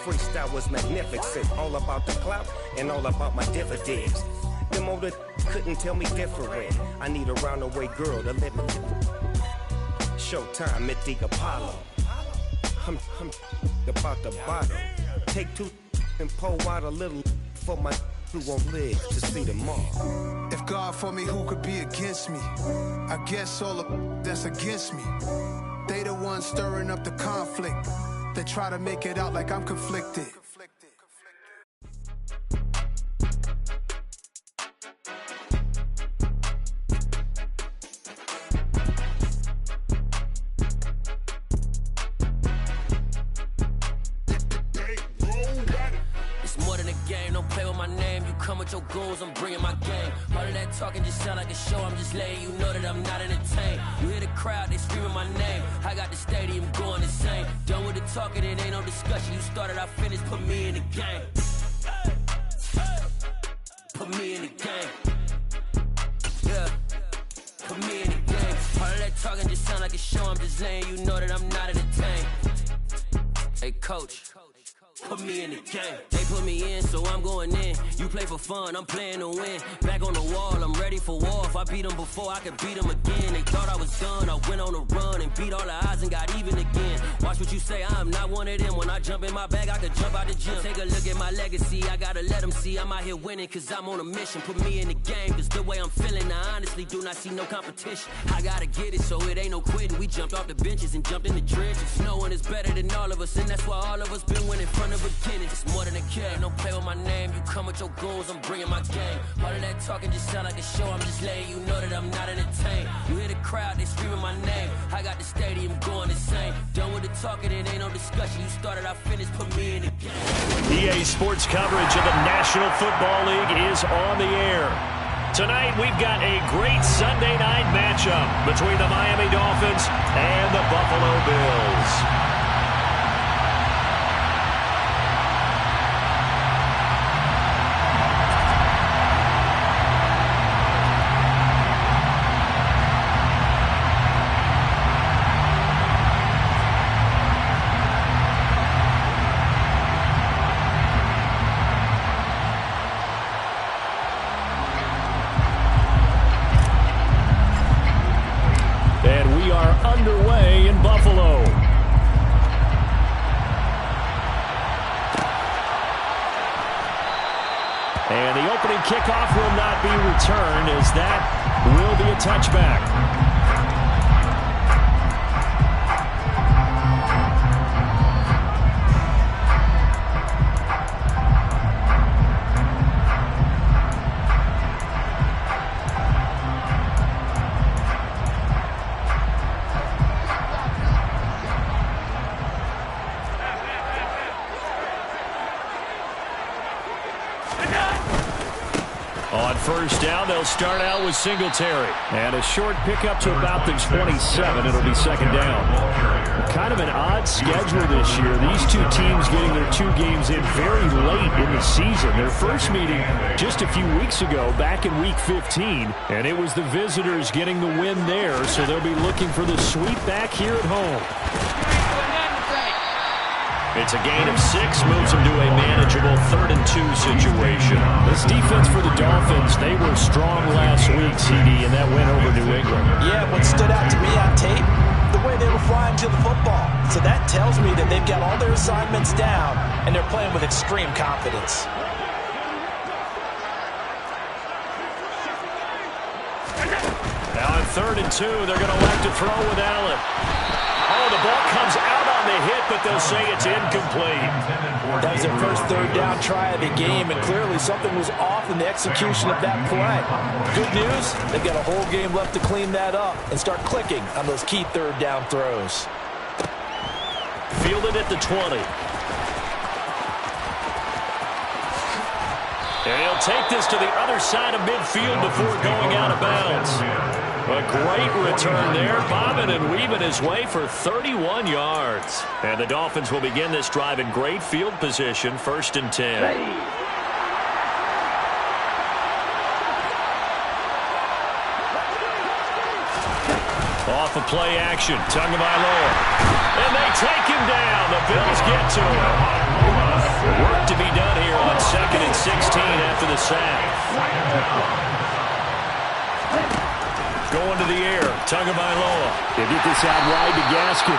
freestyle was magnificent. All about the clout and all about my dividends. Them older couldn't tell me different. I need a roundaway girl to let me. Showtime at the Apollo. I'm about the bottom. Take two and pour out a little for my who won't live to see tomorrow. If God for me, who could be against me? I guess all of that's against me. They the ones stirring up the conflict. They try to make it out like I'm conflicted. Your goals, I'm bringing my game. All of that talking just sound like a show. I'm just letting you know that I'm not entertained. You hear the crowd, they screaming my name. I got the stadium going insane. Done with the talking, it ain't no discussion. You started, I finished, put me in the game. Put me in the game. Yeah, put me in the game. All of that talking just sound like a show. I'm just letting you know that I'm not entertained. Hey, coach. Put me in the game. They put me in, so I'm going in. You play for fun, I'm playing to win. Back on the wall, I'm ready for war. If I beat them before, I could beat them again. They thought I was done, I went on a run and beat all the odds and got even again. Watch what you say, I'm not one of them. When I jump in my bag, I could jump out the gym. Take a look at my legacy, I gotta let them see I'm out here winning, cause I'm on a mission. Put me in the game, cause the way I'm feeling, I honestly do not see no competition. I gotta get it, so it ain't no quitting. We jumped off the benches and jumped in the trenches. No one is better than all of us, and that's why all of us been winning from the beginning. It's more than a game, don't play with my name. You come with your goals, I'm bringing my game. All of that talking just sound like a show. I'm just letting you know that I'm not entertained. You hear the crowd, they screaming my name. I got the stadium going insane. Done with the talking, it ain't no discussion. You started, I finished, put me in the game. EA Sports coverage of the National Football League is on the air. Tonight, we've got a great Sunday night matchup between the Miami Dolphins and the Buffalo Bills. Underway in Buffalo. And the opening kickoff will not be returned, as that will be a touchback. On first down, they'll start out with Singletary. And a short pickup to about the 27. It'll be second down. Kind of an odd schedule this year. These two teams getting their two games in very late in the season. Their first meeting just a few weeks ago, back in Week 15. And it was the visitors getting the win there, so they'll be looking for the sweep back here at home. It's a gain of 6, moves them to a manageable 3rd and 2 situation. This defense for the Dolphins, they were strong last week, CD, and that win over New England. Yeah, what stood out to me on tape, the way they were flying to the football. So that tells me that they've got all their assignments down, and they're playing with extreme confidence. Now on 3rd and 2, they're going to elect to throw with Allen. Oh, the ball comes out on the hit, but they'll say it's incomplete. That was their first 3rd down try of the game, and clearly something was off in the execution of that play. Good news, they've got a whole game left to clean that up and start clicking on those key 3rd down throws. Fielded at the 20. And he'll take this to the other side of midfield before going out of bounds. A great return there, bobbing and weaving his way for 31 yards. And the Dolphins will begin this drive in great field position, 1st and 10. Off of play action, Tagovailoa. And they take him down. The Bills get to him. Work to be done here on 2nd and 16 after the sack. Going to the air. Tagovailoa. They get this out wide to Gaskin.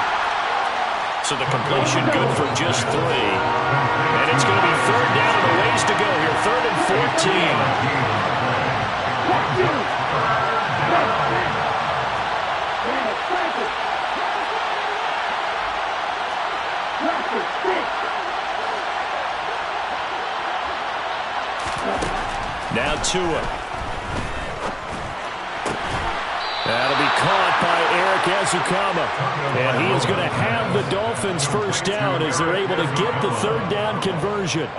So the completion good for just 3. And it's going to be 3rd down and a ways to go here. 3rd and 14. Now Tua. That'll be caught by Eric Ezukama. And he is going to have the Dolphins first down as they're able to get the 3rd down conversion.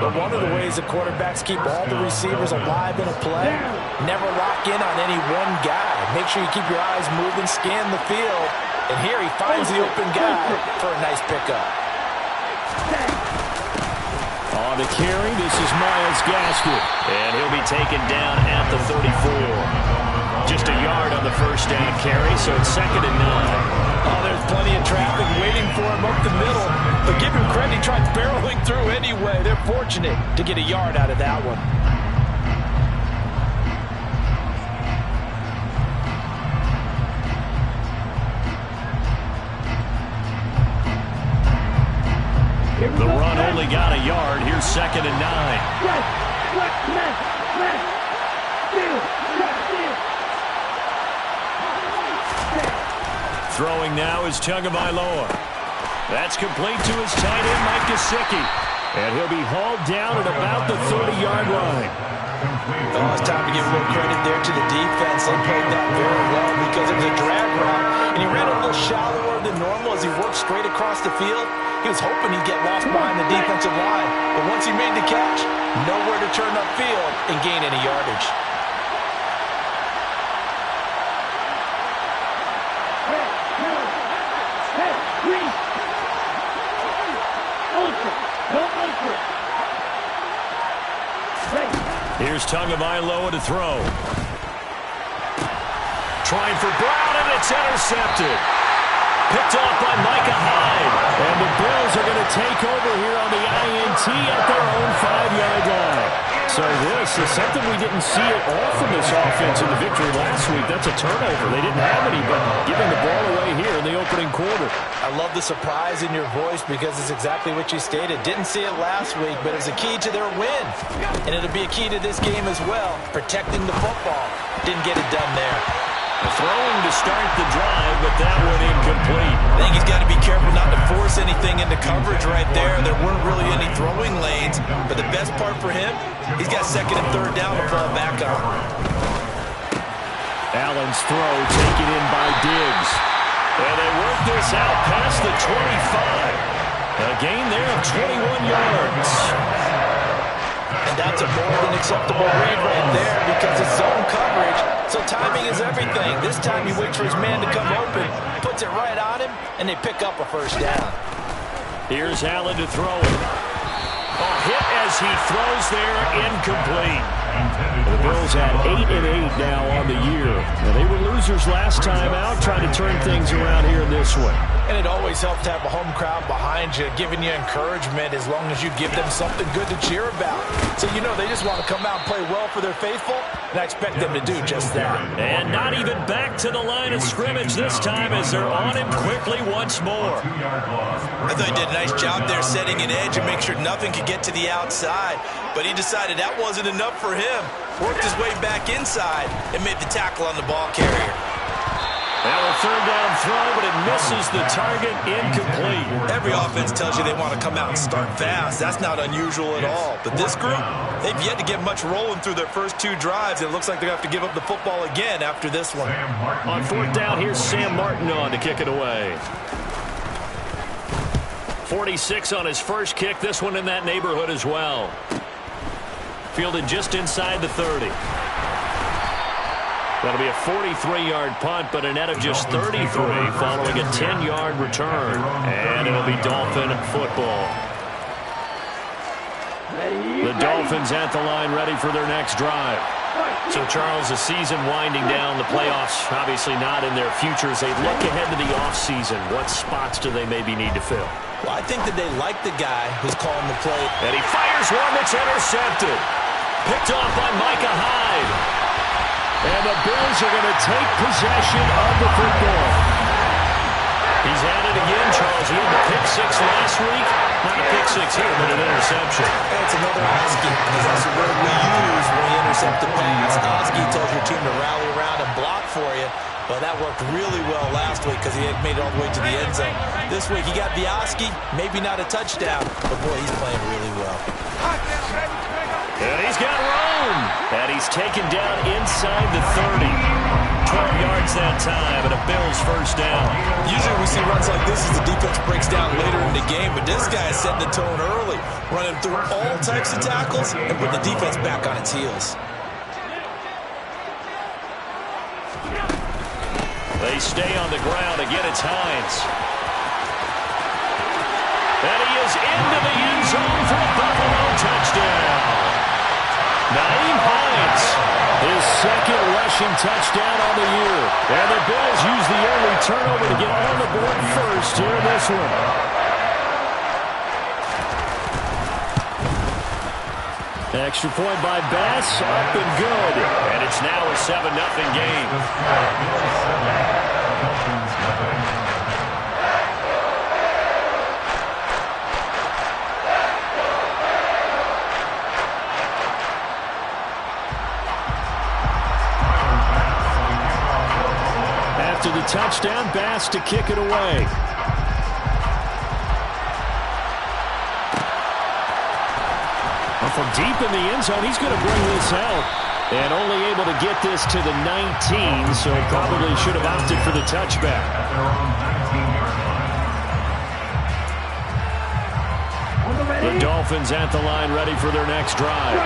But one of the ways the quarterbacks keep all the receivers alive in a play, never lock in on any one guy. Make sure you keep your eyes moving, scan the field. And here he finds the open guy for a nice pickup. On the carry, this is Myles Gaskin. And he'll be taken down at the 34. Just a yard on the first down carry, so it's 2nd and 9. Oh, there's plenty of traffic waiting for him up the middle. But give him credit, he tried barreling through anyway. They're fortunate to get a yard out of that one. The run only got a yard. Here's 2nd and 9. Throwing now is Tagovailoa. That's complete to his tight end, Mike Gesicki. And he'll be hauled down at about the 30-yard line. Oh, it's time to give a little credit there to the defense. They played that very well because it was a drag route. And he ran a little shallower than normal as he worked straight across the field. He was hoping he'd get lost behind the defensive line. But once he made the catch, nowhere to turn upfield and gain any yardage. Here's Tagovailoa to throw. Trying for Brown, and it's intercepted. Picked off by Micah Hyde. And the Bills are going to take over here on the INT at their own 5-yard line. So this is something we didn't see at all from this offense in the victory last week. That's a turnover. They didn't have any, but giving the ball away here in the opening quarter. I love the surprise in your voice because it's exactly what you stated. Didn't see it last week, but it was a key to their win. And it'll be a key to this game as well, protecting the football. Didn't get it done there. Throwing to start the drive, but that one incomplete. I think he's got to be careful not to force anything into coverage right there. There weren't really any throwing lanes, but the best part for him, he's got 2nd and 3rd down to fall back on. Allen's throw taken in by Diggs. And they work this out past the 25. A gain there of 21 yards. And that's a more than acceptable read right there because it's zone coverage, so timing is everything. This time he waits for his man to come open, puts it right on him, and they pick up a first down. Here's Allen to throw it. A hit as he throws there, incomplete. The Bills at 8-8 now on the year. Now, they were losers last time out, trying to turn things around here in this one. And it always helps to have a home crowd behind you, giving you encouragement as long as you give them something good to cheer about. So you know they just want to come out and play well for their faithful, and I expect them to do just that. And not even back to the line of scrimmage this time as they're on him quickly once more. I thought he did a nice job there setting an edge and make sure nothing could get to the outside, but he decided that wasn't enough for him. Worked his way back inside and made the tackle on the ball carrier. Now a 3rd down throw, but it misses the target, incomplete. Every offense tells you they want to come out and start fast. That's not unusual at all. But this group, they've yet to get much rolling through their first 2 drives. It looks like they're going to have to give up the football again after this one. On 4th down, here's Sam Martin on to kick it away. 46 on his first kick. This one in that neighborhood as well. Fielded just inside the 30. That'll be a 43-yard punt, but a net of just 33 following a 10-yard return. And it'll be Dolphin football. The Dolphins at the line ready for their next drive. So, Charles, the season winding down, the playoffs obviously not in their future. As they look ahead to the offseason, what spots do they maybe need to fill? Well, I think that they like the guy who's calling the play. And he fires one that's intercepted. Picked off by Micah Hyde. And the Bills are going to take possession of the football. He's at it again, Charles. He had the pick six last week. Not a pick six here, but an interception. It's another Oski, because that's the word we use when we intercept the pass. Oski tells your team to rally around and block for you. But that worked really well last week because he had made it all the way to the end zone. This week he got the Oski, maybe not a touchdown, but boy, he's playing really well. And he's got room. And he's taken down inside the 30. 12 yards that time, and a Bills first down. Usually we see runs like this as the defense breaks down later in the game, but this guy is setting the tone early, running through all types of tackles and putting the defense back on its heels. They stay on the ground. Again, it's Hines. And he is into the end zone for a Buffalo touchdown. Naeem Hines, his second rushing touchdown on the year. And the Bills use the early turnover to get on the board first here in this one. Extra point by Bass, up and good. And it's now a 7-0 game. After the touchdown, Bass to kick it away. From deep in the end zone, he's going to bring this out. And only able to get this to the 19, so probably should have opted for the touchback. The Dolphins at the line, ready for their next drive.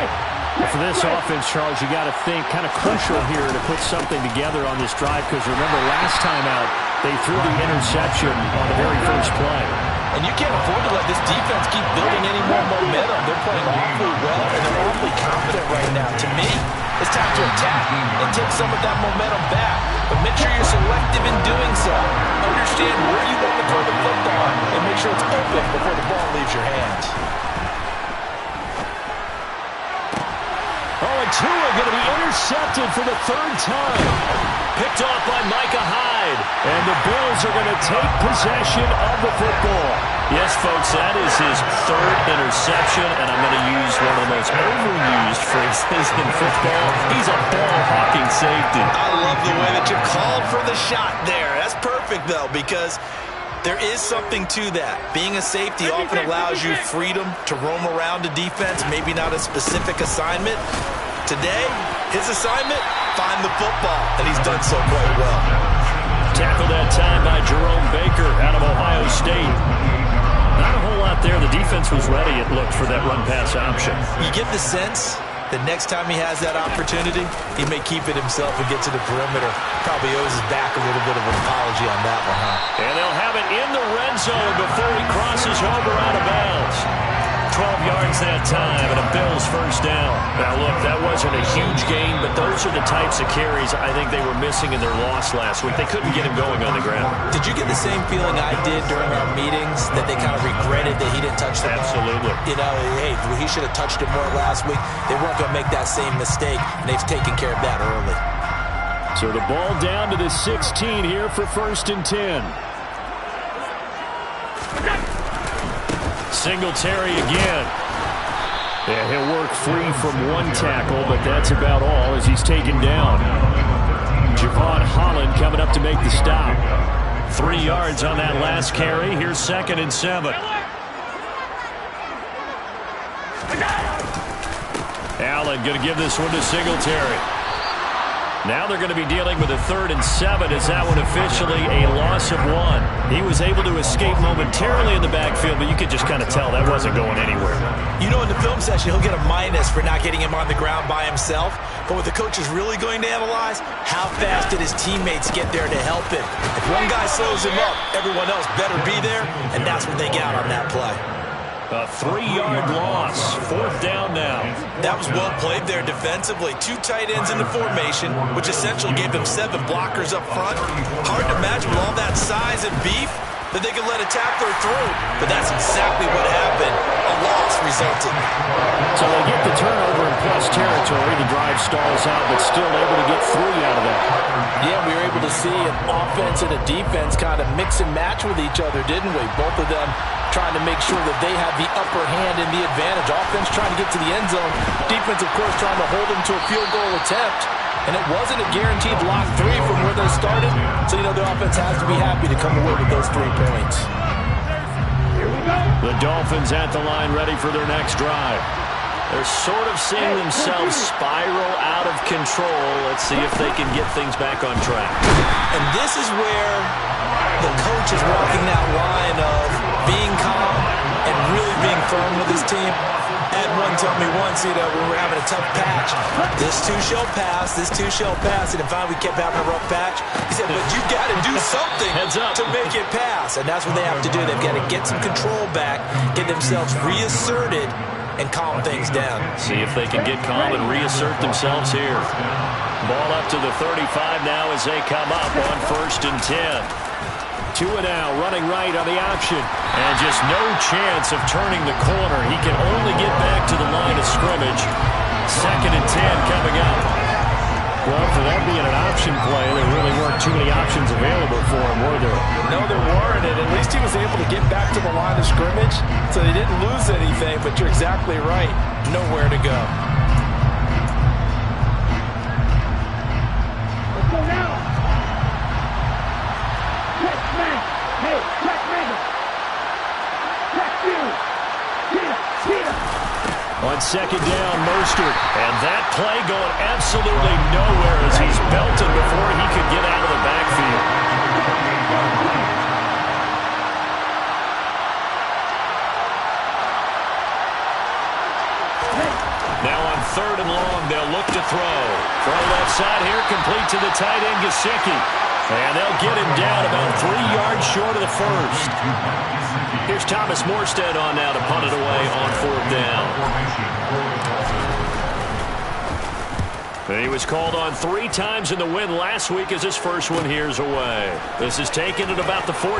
For this offense, Charles, you got to think kind of crucial here to put something together on this drive, because remember last time out, they threw the interception on the very first play. And you can't afford to let this defense keep building any more momentum. They're playing awfully well, and they're awfully confident right now. To me, it's time to attack and take some of that momentum back. But make sure you're selective in doing so. Understand where you want to throw the football, and make sure it's open before the ball leaves your hands. Oh, and Tua going to be intercepted for the third time. Picked off by Micah Hyde. And the Bills are going to take possession of the football. Yes, folks, that is his third interception, and I'm going to use one of the most overused phrases in football. He's a ball-hawking safety. I love the way that you called for the shot there. That's perfect, though, because there is something to that. Being a safety often allows you freedom to roam around the defense, maybe not a specific assignment. Today, his assignment, find the football, and he's done so quite well. Tackled that time by Jerome Baker out of Ohio State. Not a whole lot there. The defense was ready, it looked, for that run-pass option. You get the sense that next time he has that opportunity, he may keep it himself and get to the perimeter. Probably owes his back a little bit of an apology on that one, huh? And they'll have it in the red zone before he crosses over out of bounds. 12 yards that time, and a Bills first down. Now, look, that wasn't a huge gain, but those are the types of carries I think they were missing in their loss last week. They couldn't get him going on the ground. Did you get the same feeling I did during our meetings, that they kind of regretted that he didn't touch the ball? Absolutely. You know, hey, he should have touched it more last week. They weren't going to make that same mistake, and they've taken care of that early. So the ball down to the 16 here for 1st and 10. Singletary again. Yeah, he'll work free from one tackle, but that's about all as he's taken down. Javon Holland coming up to make the stop. 3 yards on that last carry. Here's 2nd and 7. Allen going to give this one to Singletary. Now they're going to be dealing with a 3rd and 7 as that one officially a loss of 1. He was able to escape momentarily in the backfield, but you could just kind of tell that wasn't going anywhere. You know, in the film session, he'll get a minus for not getting him on the ground by himself. But what the coach is really going to analyze, how fast did his teammates get there to help him? If one guy slows him up, everyone else better be there, and that's what they got on that play. A 3-yard loss. 4th down now. That was well played there defensively. 2 tight ends in the formation, which essentially gave them 7 blockers up front. Hard to imagine with all that size and beef that they could let a tackler through. But that's exactly what happened. A loss resulted. So they get the turnover in plus territory. The drive stalls out, but still able to get 3 out of that. Yeah, we were able to see an offense and a defense kind of mix and match with each other, didn't we? Both of them trying to make sure that they have the upper hand and the advantage. Offense trying to get to the end zone. Defense, of course, trying to hold them to a field goal attempt. And it wasn't a guaranteed lock 3 from where they started. So, the offense has to be happy to come away with those 3 points. The Dolphins at the line ready for their next drive. They're sort of seeing themselves spiral out of control. Let's see if they can get things back on track. And this is where the coach is walking that line of being calm and really being firm with his team. Had one tell me once, when we were having a tough patch, this too shall pass, this too shall pass. And finally we kept having a rough patch. He said, but you got to do something to make it pass. And that's what they have to do. They've got to get some control back, get themselves reasserted, and calm things down. See if they can get calm and reassert themselves here. Ball up to the 35 now as they come up on 1st and 10. Tua now running right on the option. And just no chance of turning the corner. He can only get back to the line of scrimmage. 2nd and 10 coming up. Well, for that being an option play, there really weren't too many options available for him, were there? No, there weren't. And at least he was able to get back to the line of scrimmage, so they didn't lose anything. But you're exactly right. Nowhere to go. Let's go now. Check man. Hey, check man. Check you. Here. On 2nd down, Mostert. And that play going absolutely nowhere as he's belted before he could get out of the backfield. Now on 3rd and long, they'll look to throw. Throw left side here, complete to the tight end, Gesicki. And they'll get him down about 3 yards short of the 1st. Here's Thomas Morstead on now to punt it away on 4th down. He was called on 3 times in the win last week as his first one here's away. This is taken at about the 14.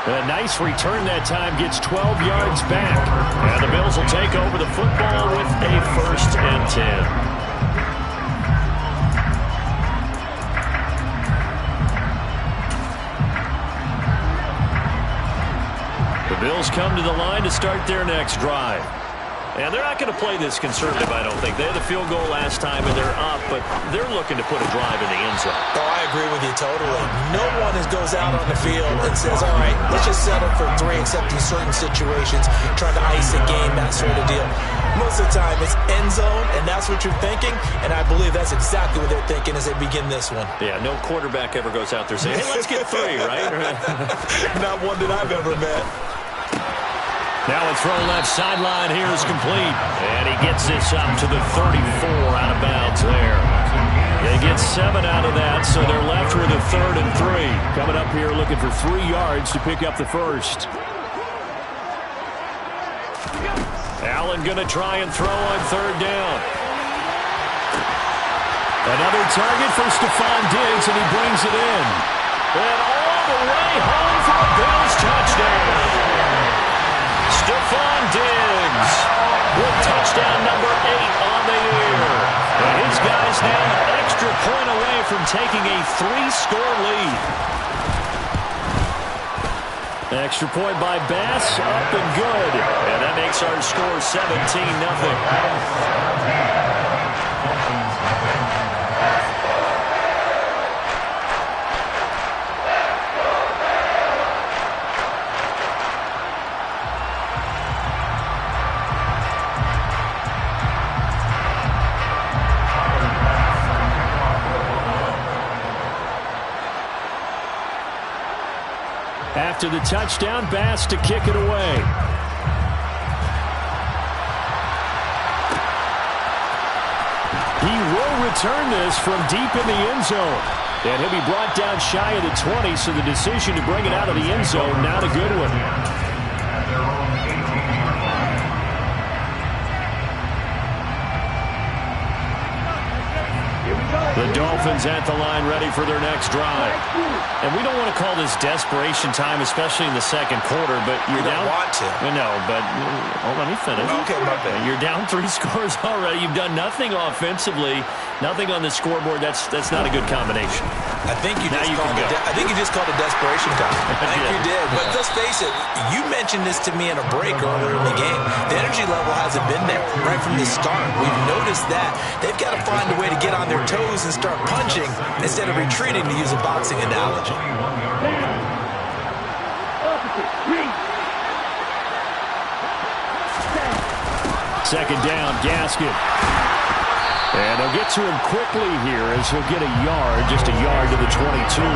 A nice return that time, gets 12 yards back. And the Bills will take over the football with a 1st and 10. The Bills come to the line to start their next drive. And they're not going to play this conservative, I don't think. They had a field goal last time, and they're up, but they're looking to put a drive in the end zone. Oh, I agree with you totally. No one goes out on the field and says, all right, let's just settle for 3, except in certain situations, trying to ice a game, that sort of deal. Most of the time, it's end zone, and that's what you're thinking, and I believe that's exactly what they're thinking as they begin this one. Yeah, no quarterback ever goes out there saying, hey, let's get 3, right? Not one that I've ever met. Now a throw left sideline here is complete. And he gets this up to the 34 out of bounds there. They get 7 out of that, so they're left with a 3rd and 3. Coming up here looking for 3 yards to pick up the 1st. Allen going to try and throw on 3rd down. Another target for Stephon Diggs, and he brings it in. And all the way home for a Bills touchdown. Stephon Diggs with touchdown number 8 on the year. And his guys now an extra point away from taking a 3-score lead. Extra point by Bass, up and good. And that makes our score 17-0. After the touchdown, Bass to kick it away. He will return this from deep in the end zone. And he'll be brought down shy of the 20, so the decision to bring it out of the end zone, not a good one. The Dolphins at the line ready for their next drive. And we don't want to call this desperation time, especially in the second quarter, but you're down. You don't want to. No, but let me finish. Okay, my bad. You're down 3 scores already. You've done nothing offensively, nothing on the scoreboard. That's not a good combination. I think you just called it desperation time. I think you did. But let's face it, you mentioned this to me in a break earlier in the game. The energy level hasn't been there right from the start. We've noticed that. They've got to find a way to get on their toes and start punching instead of retreating, to use a boxing analogy. Second down, Gaskin. And they'll get to him quickly here as he'll get a yard, just a yard to the 22.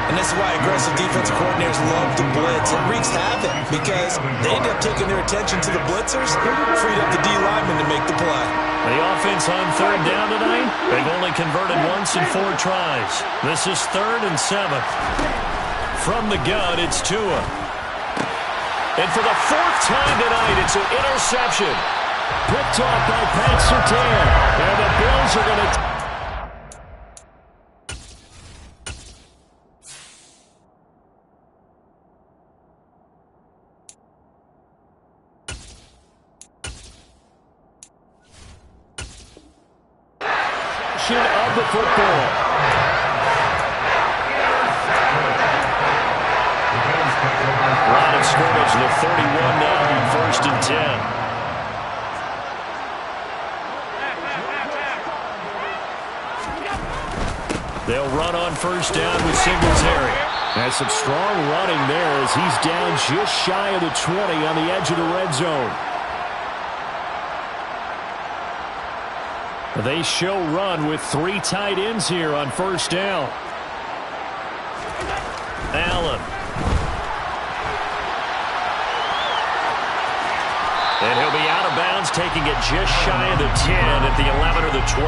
And that's why aggressive defensive coordinators love to blitz. It wreaks havoc because they end up taking their attention to the blitzers, freed up the D lineman to make the play. The offense on third down tonight, they've only converted once in 4 tries. This is 3rd and 7. From the gun, it's Tua. And for the 4th time tonight, it's an interception. Picked off by Pat Surtain. And the Bills are going to... of the football. Line of scrimmage, the 31 now on 1st and 10. They'll run on 1st down with Singletary. That's some strong running there as he's down just shy of the 20 on the edge of the red zone. They show run with 3 tight ends here on 1st down. Allen. And he'll be out of bounds, taking it just shy of the 10 at the 11 or the 12.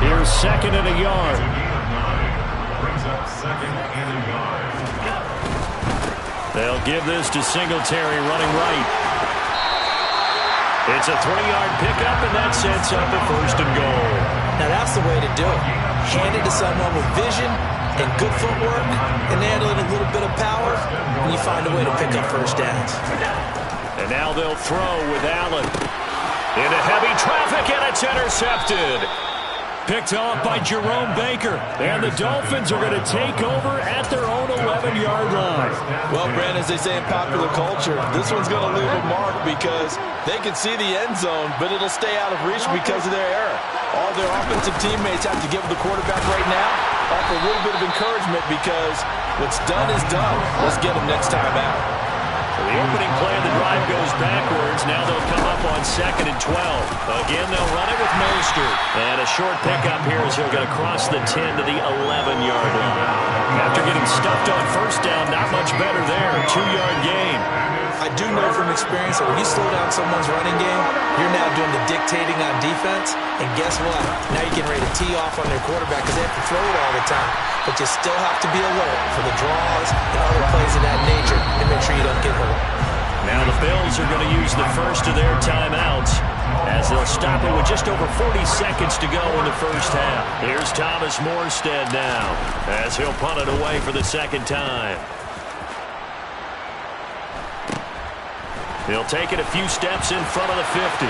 Here's 2nd and a yard. They'll give this to Singletary running right. It's a 3-yard pickup, and that sets up a 1st and goal. Now that's the way to do it. Hand it to someone with vision and good footwork, and add a little bit of power, and you find a way to pick up 1st downs. And now they'll throw with Allen. Into heavy traffic, and it's intercepted. Picked off by Jerome Baker. And the Dolphins are going to take over at their own 11-yard line. Well, Brandon, as they say in popular culture, this one's going to leave a mark because they can see the end zone, but it'll stay out of reach because of their error. All their offensive teammates have to give the quarterback right now offer a little bit of encouragement because what's done is done. Let's get them next time out. So the opening play of the drive goes backwards. Now they'll come up on 2nd and 12. Again, they'll run it with Mostert. And a short pickup here as he'll get across the 10 to the 11-yard line. After getting stuffed on 1st down, not much better there. 2-yard gain. I do know from experience that when you slow down someone's running game, you're now doing the dictating on defense. And guess what? Now you're getting ready to tee off on their quarterback because they have to throw it all the time. But you still have to be alert for the draws and other plays of that nature and make sure you don't get hurt. Now the Bills are going to use the first of their timeouts as they'll stop it with just over 40 seconds to go in the 1st half. Here's Thomas Morstead now as he'll punt it away for the 2nd time. He'll take it a few steps in front of the 50.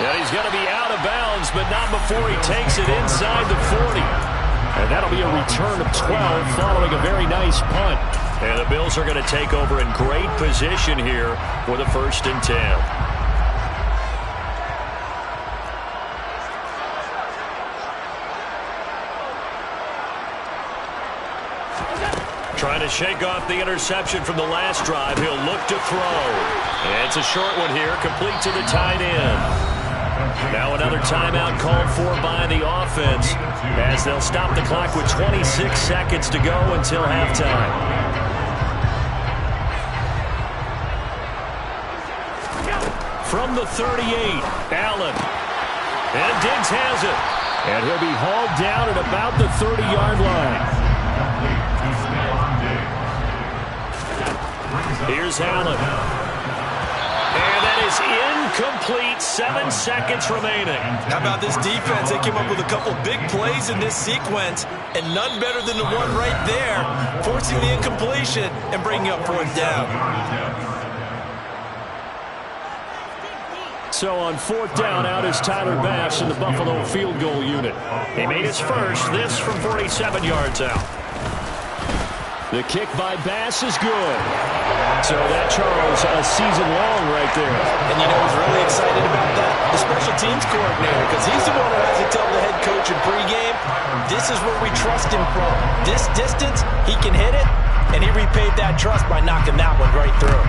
And he's going to be out of bounds, but not before he takes it inside the 40. And that'll be a return of 12 following a very nice punt. And the Bills are going to take over in great position here for the 1st and 10. Trying to shake off the interception from the last drive. He'll look to throw. And it's a short one here, complete to the tight end. Now another timeout called for by the offense as they'll stop the clock with 26 seconds to go until halftime. From the 38, Allen. And Diggs has it. And he'll be hauled down at about the 30-yard line. Here's Allen. And that is incomplete. 7 seconds remaining. How about this defense? They came up with a couple big plays in this sequence, and none better than the one right there, forcing the incompletion and bringing up 4th down. So on 4th down, out is Tyler Bass in the Buffalo field goal unit. He made his first, this from 47 yards out. The kick by Bass is good. So that, Charles, a season long right there. And you know who's really excited about that? The special teams coordinator, because he's the one who has to tell the head coach in pregame, this is where we trust him from. This distance, he can hit it, and he repaid that trust by knocking that one right through.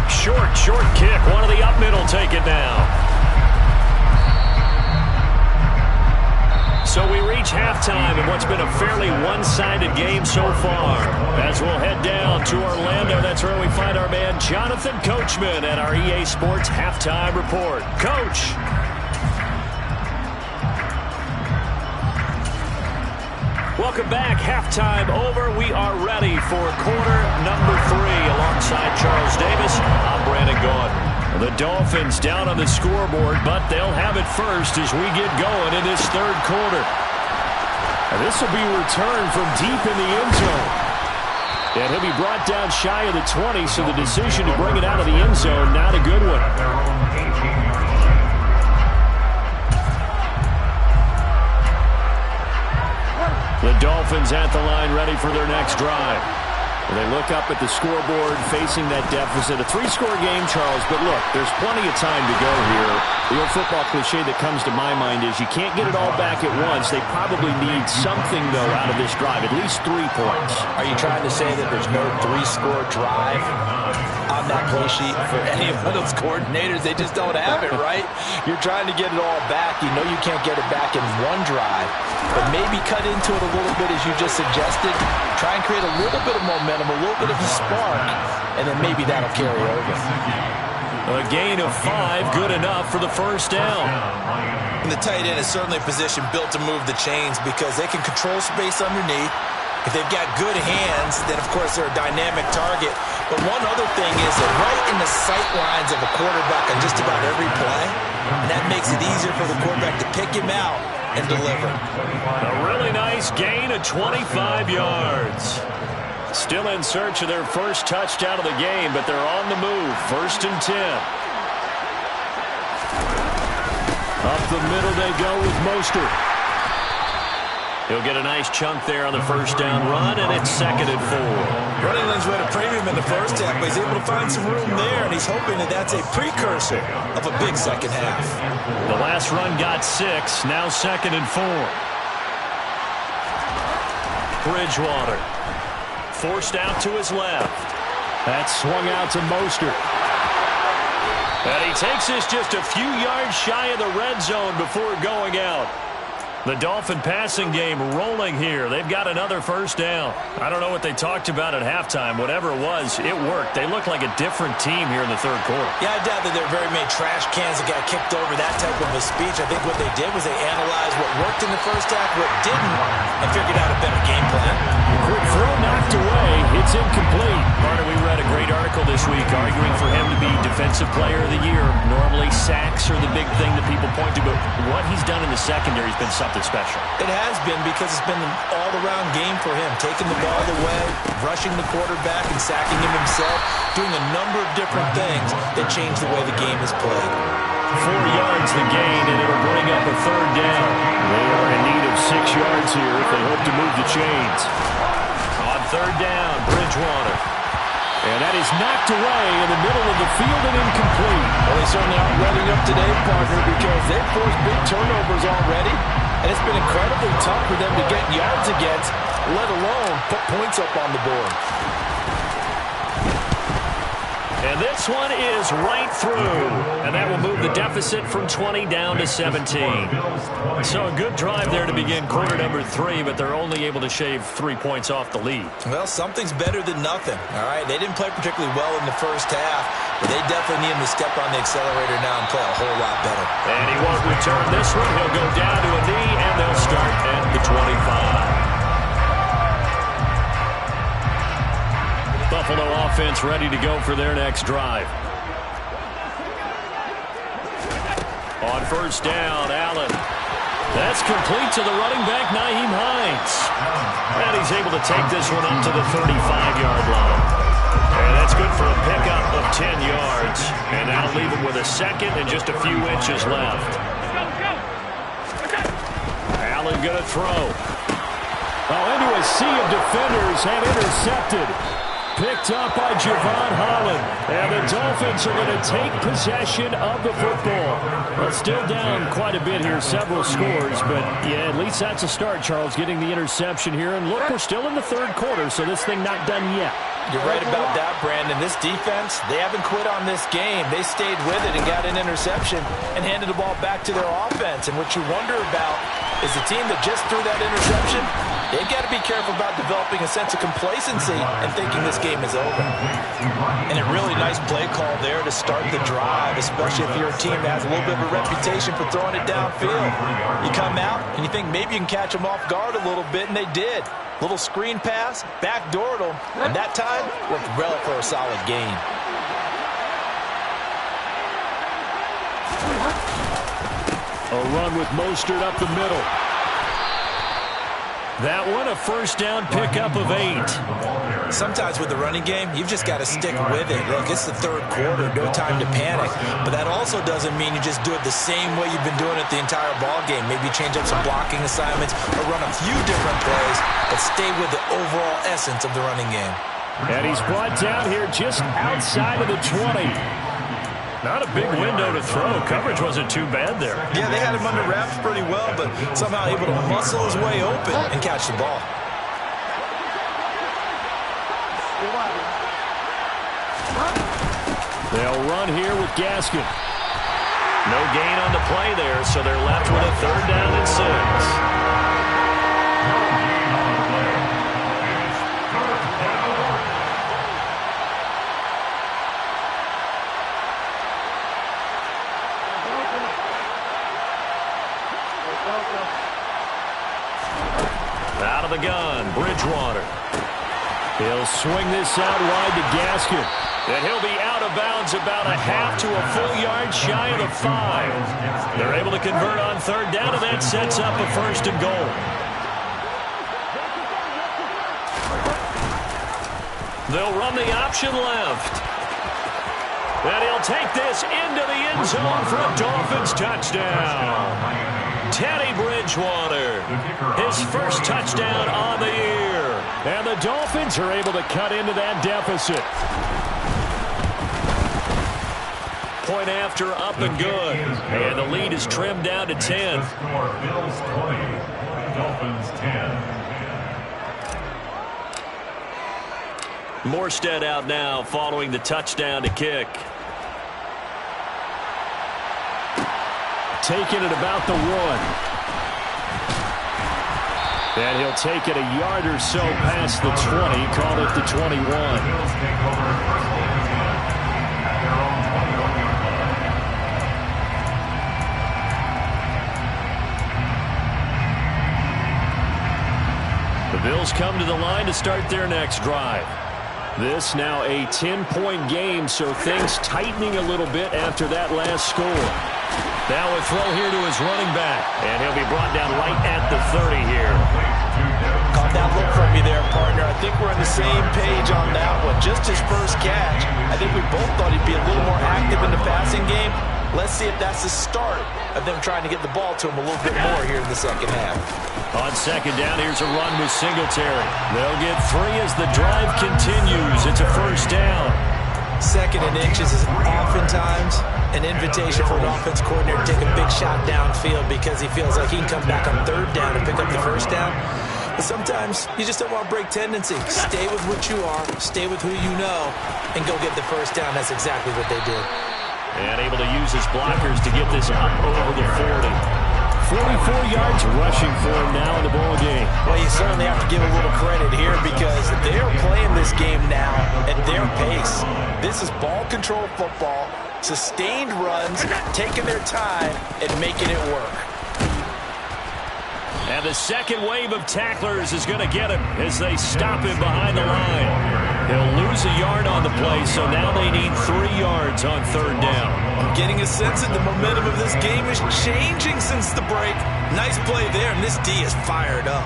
Short kick. One of the up middle take it now. So we reach halftime in what's been a fairly one-sided game so far. As we'll head down to Orlando, that's where we find our man Jonathan Coachman at our EA Sports Halftime Report. Coach. Welcome back. Halftime over. We are ready for quarter number 3. Alongside Charles Davis, I'm Brandon Gaudin. The Dolphins down on the scoreboard, but they'll have it first as we get going in this 3rd quarter. And this will be returned from deep in the end zone. And he'll be brought down shy of the 20, so the decision to bring it out of the end zone, not a good one. The Dolphins at the line ready for their next drive. They look up at the scoreboard facing that deficit. A 3-score game, Charles, but look, there's plenty of time to go here. The old football cliche that comes to my mind is you can't get it all back at once. They probably need something, though, out of this drive, at least 3 points. Are you trying to say that there's no 3-score drive on that play sheet for any of those coordinators? They just don't have it, right? You're trying to get it all back. You know you can't get it back in one drive, but maybe cut into it a little bit, as you just suggested. Try and create a little bit of momentum, a little bit of a spark, and then maybe that'll carry over. A gain of 5, good enough for the first down. And the tight end is certainly a position built to move the chains because they can control space underneath. If they've got good hands, then, of course, they're a dynamic target. But one other thing is that right in the sight lines of a quarterback on just about every play, and that makes it easier for the quarterback to pick him out and deliver. A really nice gain of 25 yards. Still in search of their first touchdown of the game, but they're on the move. 1st and 10. Up the middle they go with Mostert. He'll get a nice chunk there on the first down run, and it's 2nd and 4. Running lanes were at a premium in the first half, but he's able to find some room there, and he's hoping that that's a precursor of a big second half. The last run got 6, now 2nd and 4. Bridgewater. Forced out to his left. That's swung out to Mostert. And he takes this just a few yards shy of the red zone before going out. The Dolphin passing game rolling here. They've got another first down. I don't know what they talked about at halftime. Whatever it was, it worked. They look like a different team here in the 3rd quarter. Yeah, I doubt that there are very many trash cans that got kicked over, that type of a speech. I think what they did was they analyzed what worked in the first half, what didn't, and figured out a better game plan. Quick throw knocked away. It's incomplete. Carter, we read a great article this week arguing for him to be Defensive Player of the Year. Normally sacks are the big thing that people point to, but what he's done in the secondary has been something special. It has been, because it's been an all-around game for him, taking the ball away, rushing the quarterback and sacking him himself, doing a number of different things that change the way the game is played. 4 yards the gain, and it'll bring up a 3rd down. They are in need of 6 yards here if they hope to move the chains. On 3rd down, Bridgewater. And that is knocked away in the middle of the field and incomplete. Well, they certainly aren't running up today, partner, because they've forced big turnovers already, and it's been incredibly tough for them to get yards against, let alone put points up on the board. And this one is right through. And that will move the deficit from 20 down to 17. So a good drive there to begin quarter number 3, but they're only able to shave 3 points off the lead. Well, something's better than nothing, all right? They didn't play particularly well in the first half, but they definitely need him to step on the accelerator now and play a whole lot better. And he won't return this one. He'll go down to a knee, and they'll start at the 25. Buffalo offense ready to go for their next drive. On first down, Allen. That's complete to the running back, Nyheim Hines. And he's able to take this one up to the 35-yard line. And that's good for a pickup of 10 yards. And that'll leave him with a second and just a few inches left. Allen going to throw. Into a sea of defenders and intercepted. Picked up by Javon Holland. And the Dolphins are going to take possession of the football. Well, still down quite a bit here, several scores. But, yeah, at least that's a start, Charles, getting the interception here. And look, we're still in the third quarter, so this thing not done yet. You're right about that, Brandon. This defense, they haven't quit on this game. They stayed with it and got an interception and handed the ball back to their offense. And what you wonder about is the team that just threw that interception, they've got to be careful about developing a sense of complacency and thinking this game is over. And a really nice play call there to start the drive, especially if you're a team that has a little bit of a reputation for throwing it downfield. You come out and you think maybe you can catch them off guard a little bit, and they did. Little screen pass, backdoored them, and that time worked well for a solid gain. A run with Mostert up the middle. That one a first down pickup of 8. Sometimes with the running game, you've just got to stick with it. Look, it's the third quarter, no time to panic. But that also doesn't mean you just do it the same way you've been doing it the entire ball game. Maybe change up some blocking assignments or run a few different plays, but stay with the overall essence of the running game. And he's brought down here just outside of the 20. Not a big window to throw. Coverage wasn't too bad there. Yeah, they had him under wraps pretty well, but somehow able to muscle his way open and catch the ball. They'll run here with Gaskin. No gain on the play there, so they're left with a third down and 6. Out of the gun, Bridgewater. He'll swing this out wide to Gaskin. And he'll be out of bounds about a half to a full yard shy of the 5. They're able to convert on third down, and that sets up a first and goal. They'll run the option left. And he'll take this into the end zone for a Dolphins touchdown. Teddy Bridgewater, his first touchdown on the year. And the Dolphins are able to cut into that deficit. Point after up and good. And the lead is trimmed down to 10. Bills 20, Dolphins 10. Morstead out now following the touchdown to kick. Taking it about the 1. And he'll take it a yard or so past the 20. Call it the 21. The Bills come to the line to start their next drive. This now a 10-point game, so things tightening a little bit after that last score. Now a throw here to his running back. And he'll be brought down right at the 30 here. Caught that look from you there, partner. I think we're on the same page on that one. Just his first catch. I think we both thought he'd be a little more active in the passing game. Let's see if that's the start of them trying to get the ball to him a little bit more here in the second half. On second down, here's a run with Singletary. They'll get 3 as the drive continues. It's a first down. Second and inches is oftentimes an invitation for an offense coordinator to take a big shot downfield because he feels like he can come back on third down and pick up the first down. But sometimes you just don't want to break tendency. Stay with what you are, stay with who you know, and go get the first down. That's exactly what they did. And able to use his blockers to get this up over the 40. 44 yards rushing for him now in the ball game. Well, you certainly have to give a little credit here because they are playing this game now at their pace. This is ball control football, sustained runs, taking their time and making it work. And the second wave of tacklers is going to get him as they stop him behind the line. He'll lose a yard on the play, so now they need 3 yards on 3rd down. I'm getting a sense that the momentum of this game is changing since the break. Nice play there, and this D is fired up.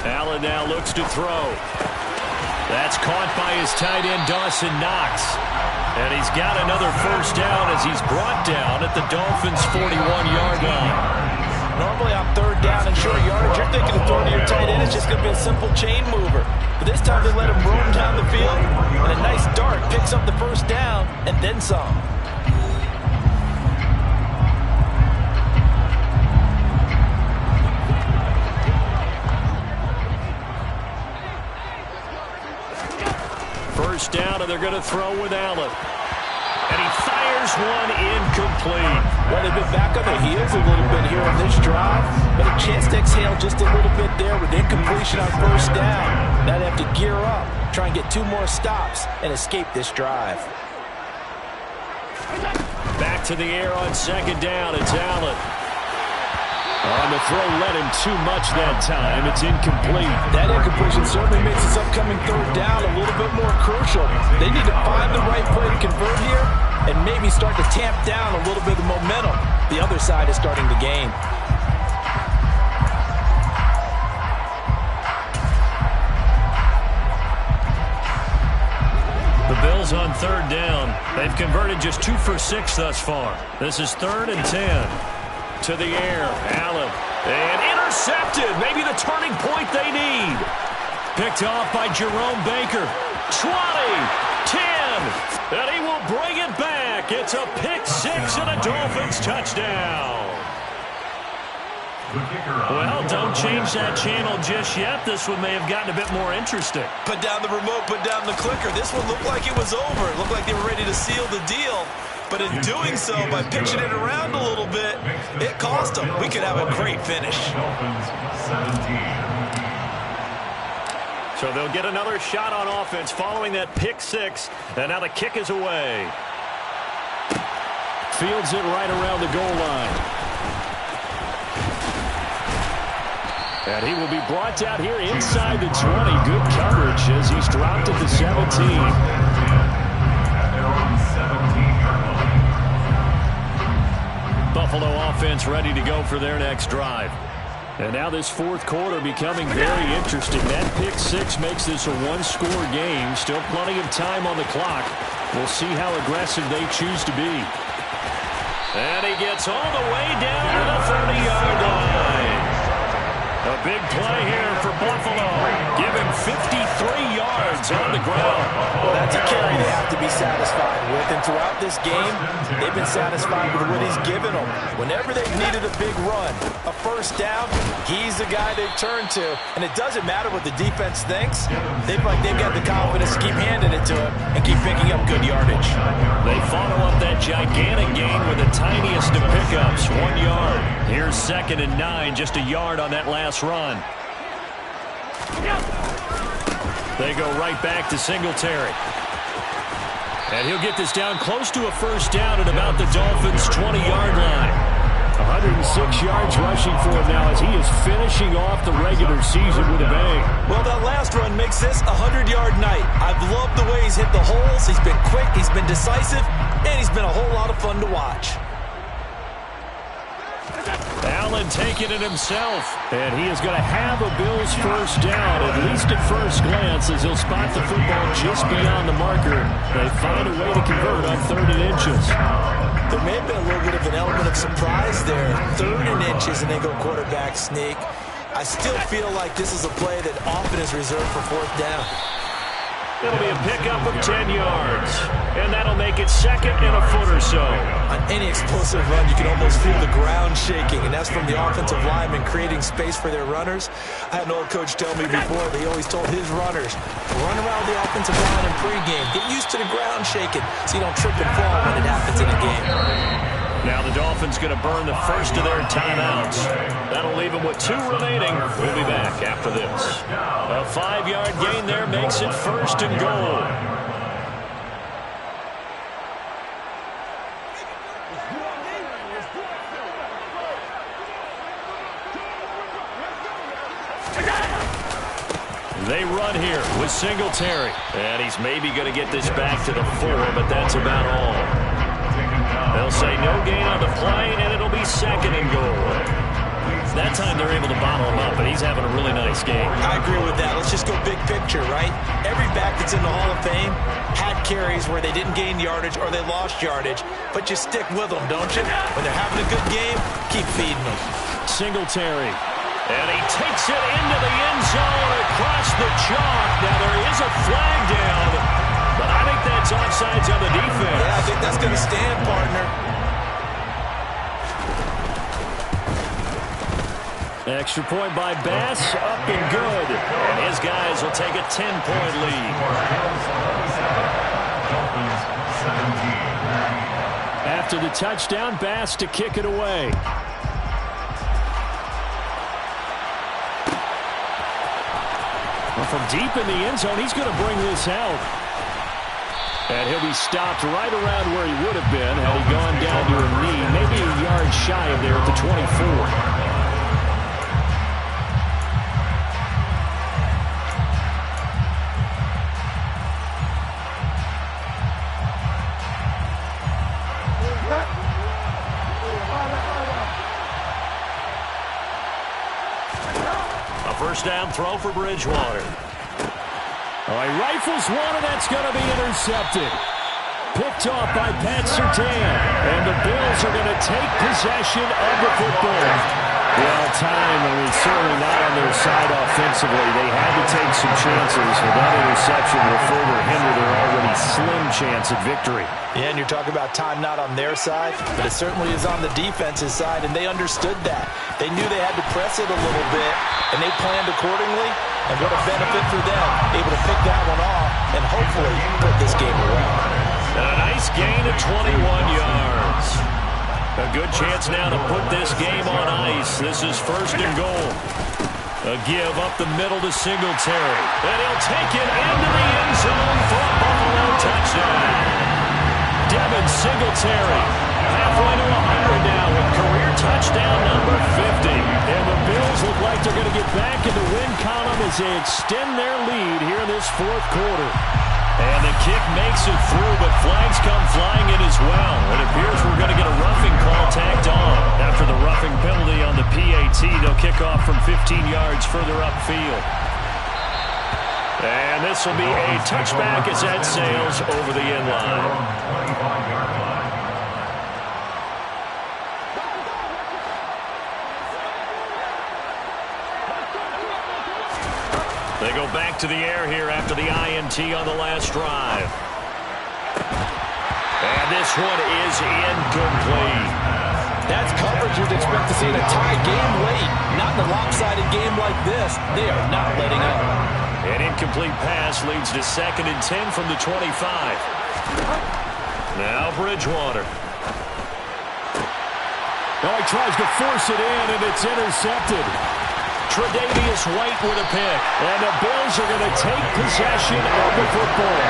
Allen now looks to throw. That's caught by his tight end, Dawson Knox. And he's got another 1st down as he's brought down at the Dolphins' 41-yard line. Normally on 3rd down and short yardage, you're thinking of throwing to your tight end. It's just going to be a simple chain mover. But this time they let him roam down the field, and a nice dart picks up the 1st down and then some. First down, and they're going to throw with Allen. And he fires one incomplete. Well, they've been back on their heels a little bit here on this drive, but a chance to exhale just a little bit there with incompletion on 1st down. Now they have to gear up, try and get 2 more stops, and escape this drive. Back to the air on 2nd down. It's Allen. On the throw, led him too much that time. It's incomplete. That incompletion certainly makes this upcoming 3rd down a little bit more crucial. They need to find the right play to convert here and maybe start to tamp down a little bit of momentum. The other side is starting to gain. The Bills on 3rd down. They've converted just 2 for 6 thus far. This is 3rd and 10. To the air, Allen, and intercepted. Maybe the turning point they need. Picked off by Jerome Baker. 20, 10, and he will bring it back. It's a pick 6 and a Dolphins touchdown. Well, don't change that channel just yet. This one may have gotten a bit more interesting. Put down the remote, put down the clicker. This one looked like it was over. It looked like they were ready to seal the deal. But in doing so, by pitching it around a little bit, it cost them. We could have a great finish. So they'll get another shot on offense following that pick 6. And now the kick is away. Fields it right around the goal line. And he will be brought down here inside the 20. Good coverage as he's dropped at the 17. Buffalo offense ready to go for their next drive. And now this 4th quarter becoming very interesting. That pick 6 makes this a 1-score game. Still plenty of time on the clock. We'll see how aggressive they choose to be. And he gets all the way down to the 30-yard line. A big play here for Buffalo. Give him 53 yards on the ground. Well, that's a carry they have to be satisfied with. And throughout this game, they've been satisfied with what he's given them. Whenever they've needed a big run, a 1st down, he's the guy they turn to. And it doesn't matter what the defense thinks. They've got the confidence to keep handing it to him and keep picking up good yardage. They follow up that gigantic gain with the tiniest of pickups, 1 yard. Here's 2nd and 9, just a yard on that last run. They go right back to Singletary. And he'll get this down close to a 1st down at about the Dolphins' 20-yard line. 106 yards rushing for him now as he is finishing off the regular season with a bang. Well, that last run makes this a 100-yard night. I've loved the way he's hit the holes. He's been quick, he's been decisive, and he's been a whole lot of fun to watch. Allen taking it himself, and he is going to have a Bills 1st down, at least at first glance, as he'll spot the football just beyond the marker. They find a way to convert on 3rd and inches. There may have been a little bit of an element of surprise there. 3rd and inches, and they go quarterback sneak. I still feel like this is a play that often is reserved for 4th down. It'll be a pickup of 10 yards, and that'll make it 2nd and a foot or so. On any explosive run, you can almost feel the ground shaking, and that's from the offensive linemen creating space for their runners. I had an old coach tell me before, they always told his runners, run around the offensive line in pregame. Get used to the ground shaking so you don't trip and fall when it happens in a game. Now the Dolphins going to burn the first of their timeouts. That'll leave them with 2 remaining. We'll be back after this. A 5-yard gain there makes it 1st and goal. They run here with Singletary. And he's maybe going to get this back to the 4, but that's about all. They'll say no gain on the play, and it'll be 2nd and goal. That time they're able to bottle him up, but he's having a really nice game. I agree with that. Let's just go big picture, right? Every back that's in the Hall of Fame had carries where they didn't gain yardage or they lost yardage, but you stick with them, don't you? When they're having a good game, keep feeding them. Singletary. And he takes it into the end zone across the chalk. Now there is a flag down, but I think that's offsides on the defense. Yeah, I think that's going to stand, partner. Extra point by Bass, up and good. And his guys will take a 10-point lead. After the touchdown, Bass to kick it away. Well, from deep in the end zone, he's going to bring this out. And he'll be stopped right around where he would have been had he gone down to a knee, maybe a yard shy of there at the 24. First down throw for Bridgewater. Oh, he rifles one, and that's going to be intercepted. Picked off by Pat Surtain. And the Bills are going to take possession of the football. Well, time was certainly not on their side offensively. They had to take some chances, but that interception will further hinder their already slim chance at victory. Yeah, and you're talking about time not on their side, but it certainly is on the defense's side, and they understood that. They knew they had to press it a little bit, and they planned accordingly, and what a benefit for them, able to pick that one off and hopefully put this game away. And a nice gain of 21 yards. A good chance now to put this game on ice. This is 1st and goal. A give up the middle to Singletary. And he'll take it into the end zone for a Buffalo touchdown. Devin Singletary, halfway to 100 now with career touchdown number 50. And the Bills look like they're going to get back in the win column as they extend their lead here in this 4th quarter. And the kick makes it through, but flags come flying in as well. It appears we're going to get a roughing call tacked on. After the roughing penalty on the PAT, they'll kick off from 15 yards further upfield. And this will be a touchback as that sails over the end line. They go back to the air here after the INT on the last drive. And this one is incomplete. That's coverage you'd expect to see in a tie game late. Not in a lopsided game like this. They are not letting up. An incomplete pass leads to 2nd and 10 from the 25. Now Bridgewater. Now he tries to force it in, and it's intercepted. Tre'Davious White with a pick. And the Bills are going to take possession of the football.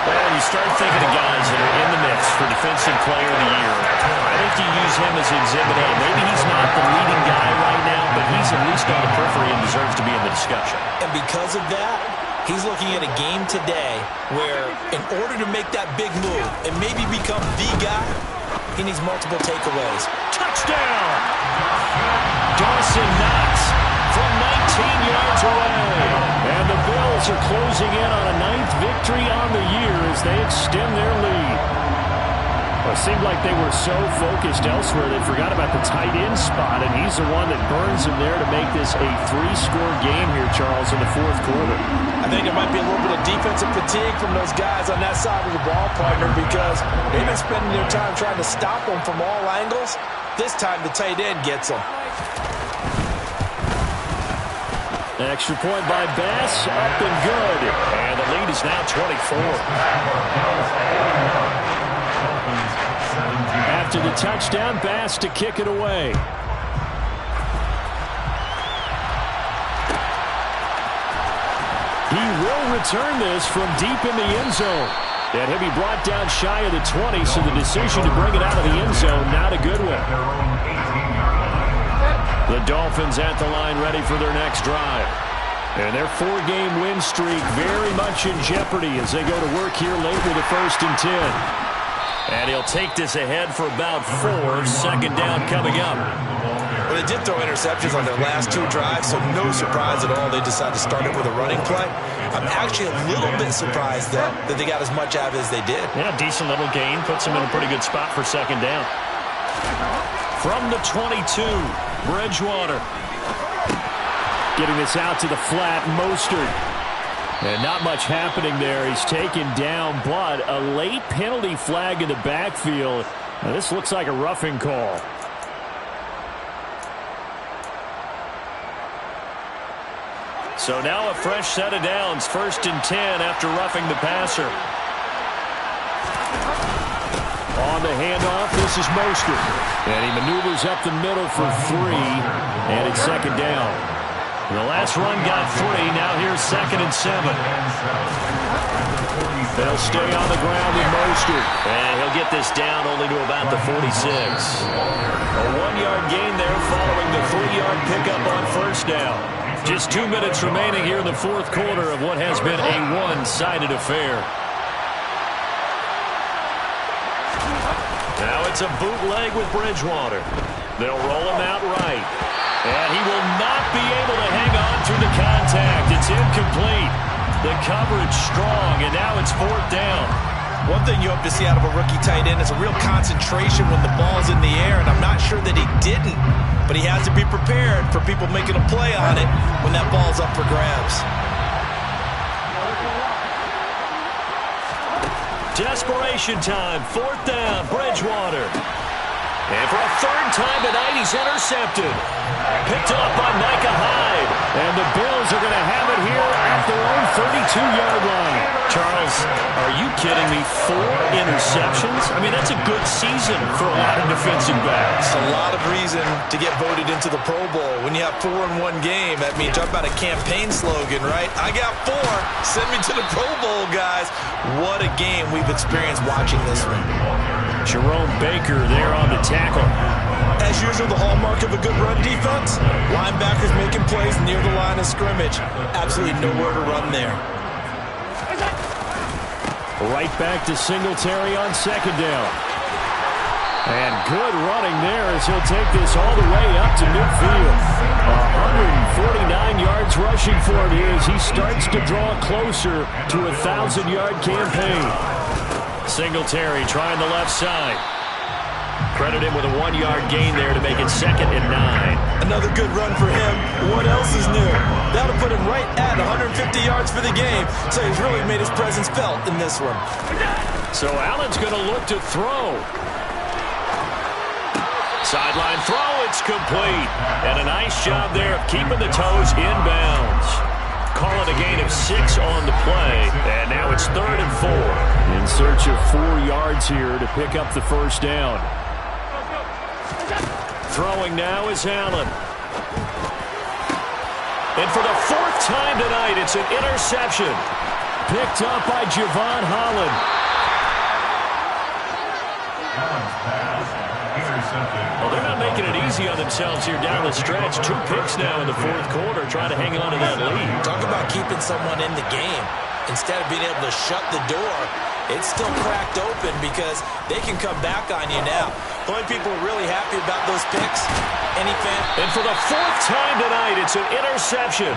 Well, you start thinking of guys that are in the mix for Defensive Player of the Year. I think you use him as Exhibit A. Maybe he's not the leading guy right now, but he's at least on the periphery and deserves to be in the discussion. And because of that, he's looking at a game today where in order to make that big move and maybe become the guy, he needs multiple takeaways. Touchdown! Dawson Knox from 19 yards away. And the Bills are closing in on a 9th victory on the year as they extend their lead. Well, it seemed like they were so focused elsewhere they forgot about the tight end spot, and he's the one that burns them there to make this a 3-score game here, Charles, in the 4th quarter. I think there might be a little bit of defensive fatigue from those guys on that side of the ball, partner, because they've been spending their time trying to stop them from all angles. This time the tight end gets them. Extra point by Bass, up and good. And the lead is now 24. After the touchdown, Bass to kick it away. He will return this from deep in the end zone. And he'll be brought down shy of the 20, so the decision to bring it out of the end zone, not a good one. The Dolphins at the line ready for their next drive. And their 4-game win streak very much in jeopardy as they go to work here late with a 1st and 10. And he'll take this ahead for about 4. Second down coming up. Well, they did throw interceptions on their last 2 drives, so no surprise at all they decided to start it with a running play. I'm actually a little bit surprised, though, that they got as much out of it as they did. Yeah, decent little gain. Puts them in a pretty good spot for second down. From the 22, Bridgewater. Getting this out to the flat, Mostert. And not much happening there. He's taken down, but a late penalty flag in the backfield. Now, this looks like a roughing call. So now a fresh set of downs. 1st and 10 after roughing the passer. On the handoff, this is Mostert. And he maneuvers up the middle for 3. And it's second down. The last run got 3. Now here's 2nd and 7. They'll stay on the ground with Mostert. And he'll get this down only to about the 46. A 1-yard gain there following the 3-yard pickup on 1st down. Just 2 minutes remaining here in the 4th quarter of what has been a one-sided affair. Now it's a bootleg with Bridgewater. They'll roll him out right. And he will not be able to hang on through the contact. It's incomplete. The coverage strong, and now it's 4th down. One thing you hope to see out of a rookie tight end is a real concentration when the ball's in the air, and I'm not sure that he didn't. But he has to be prepared for people making a play on it when that ball's up for grabs. Desperation time. 4th down, Bridgewater. And for a 3rd time tonight, he's intercepted. Picked off by Micah Hyde. And the Bills are going to have it here at their own 32-yard line. Charles, are you kidding me? 4 interceptions? I mean, that's a good season for a lot of defensive backs. A lot of reason to get voted into the Pro Bowl. When you have 4 in one game, that means talk about a campaign slogan, right? I got 4. Send me to the Pro Bowl, guys. What a game we've experienced watching this one. Jerome Baker there on the tackle. As usual, the hallmark of a good run defense, linebackers making plays near the line of scrimmage. Absolutely nowhere to run there. Right back to Singletary on 2nd down. And good running there as he'll take this all the way up to midfield. 149 yards rushing for him here as he starts to draw closer to a 1,000-yard campaign. Singletary trying the left side. Credit him with a 1-yard gain there to make it 2nd and 9. Another good run for him. What else is new? That'll put him right at 150 yards for the game. So he's really made his presence felt in this one. So Allen's going to look to throw. Sideline throw, it's complete. And a nice job there of keeping the toes inbounds. Call it a gain of 6 on the play. And now it's 3rd and 4. In search of 4 yards here to pick up the 1st down. Throwing now is Allen. And for the 4th time tonight, it's an interception. Picked up by Javon Holland. Well, they're not making it easy on themselves here down the stretch. 2 picks now in the 4th quarter, trying to hang on to that lead. Talk about keeping someone in the game. Instead of being able to shut the door, it's still cracked open because they can come back on you now. The only people really happy about those picks, any fan. And for the 4th time tonight, it's an interception.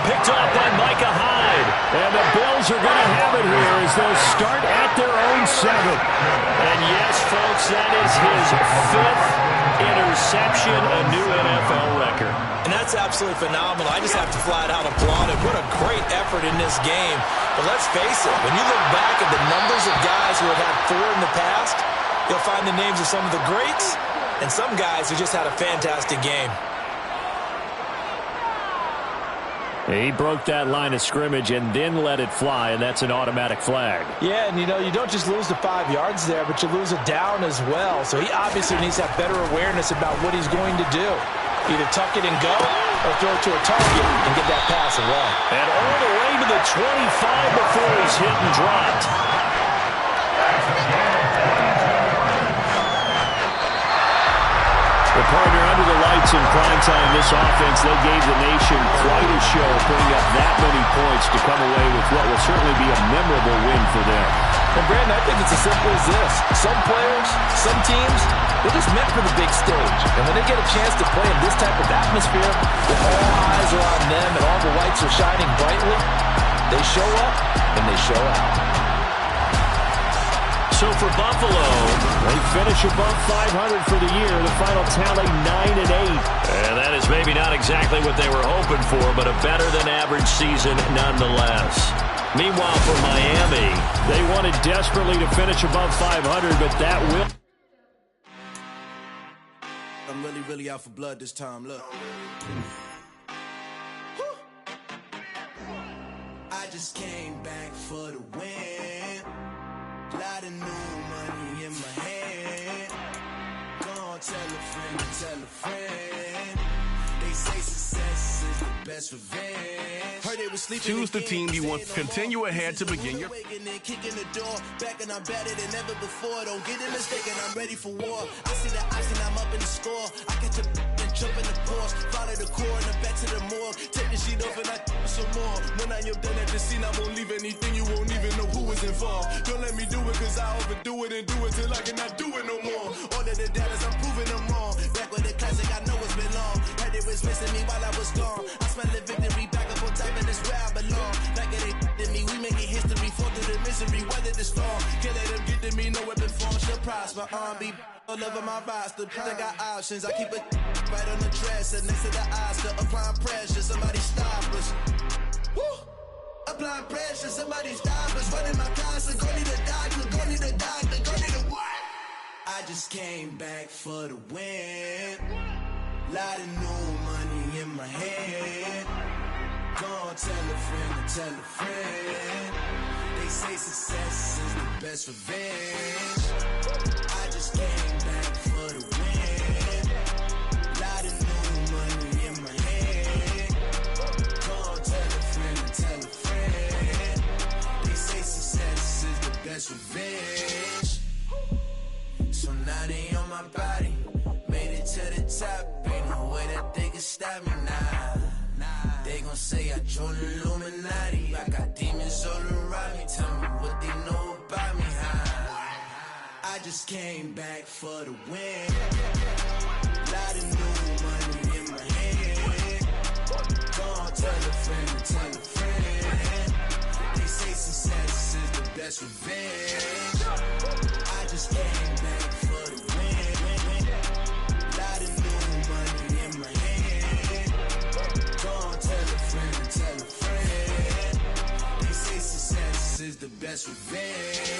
Picked off by Micah Hyde. And the Bills are going to have it here as they'll start at their own 7. And yes, folks, that is his 5th interception, a new NFL record. And that's absolutely phenomenal. I just have to flat out applaud it. What a great effort in this game. But let's face it, when you look back at the numbers of guys who have had 4 in the past, you'll find the names of some of the greats and some guys who just had a fantastic game. He broke that line of scrimmage and then let it fly, and that's an automatic flag. Yeah, and you know, you don't just lose the 5 yards there, but you lose a down as well. So he obviously needs to have better awareness about what he's going to do. Either tuck it and go or throw it to a target and get that pass away. And all the way to the 25 before he's hit and dropped. The partner under the Whites in primetime, this offense, they gave the nation quite a show, putting up that many points to come away with what will certainly be a memorable win for them. And Brandon, I think it's as simple as this. Some players, some teams, they're just meant for the big stage. And when they get a chance to play in this type of atmosphere, where all eyes are on them and all the lights are shining brightly, they show up and they show out. So for Buffalo, they finish above 500 for the year. The final tally 9-8. And that is maybe not exactly what they were hoping for, but a better than average season nonetheless. Meanwhile, for Miami, they wanted desperately to finish above 500, but that will. I'm really out for blood this time. Look. I just came back for the win. Lot of new money in my hand. Gonna tell a friend to tell a friend. They say success is the best revenge. Heard they was sleeping. Choose the team you want to continue ahead to begin your. Kicking the door, back and I'm better than ever before. Don't get it mistaken, I'm ready for war. I see the option, I'm up in the score. I catch a and jump in the course. Follow the core and the back to the morgue. Take the sheet off and I some more. When I am done at the scene, I won't leave anything. You won't even know who is involved. Don't let me do it, cause I overdo it and do it till I cannot do it no more. All of the doubters, I'm proving them wrong. Back with the classic, I know it's been long. Heard it was missing me while I was gone. I smell the victory back up on top, and it's where I belong. Like it ain't to me, we making history. Fall through the misery, weather the storm. Can't let them get to me, no weapon form shall prosper. Be all over my roster. I got options, I keep it right on the dresser. Next to the Oscar, applying pressure. Somebody stop us. Woo! Applying pressure, somebody stop us. Running my closet, go need a doctor, go need a doctor, go need a what? I just came back for the win. Lot of new money in my hand. Gonna tell a friend to tell a friend. They say success is the best revenge. I just came back for the win. Lot of new money in my hand. Gonna tell a friend to tell a friend. They say success is the best revenge. So now they on my body. Made it to the top. Ain't no way that they can stop me now. They gon' say I joined the Illuminati. I got demons all around me. Tell me what they know about me, huh? I just came back for the win. Lot of new money in my hand. Gonna tell a friend to tell a friend. They say success is the best revenge. I just came back for the win. Lot of new money in my hand. Gonna tell a friend to tell a friend. They say success is the best revenge.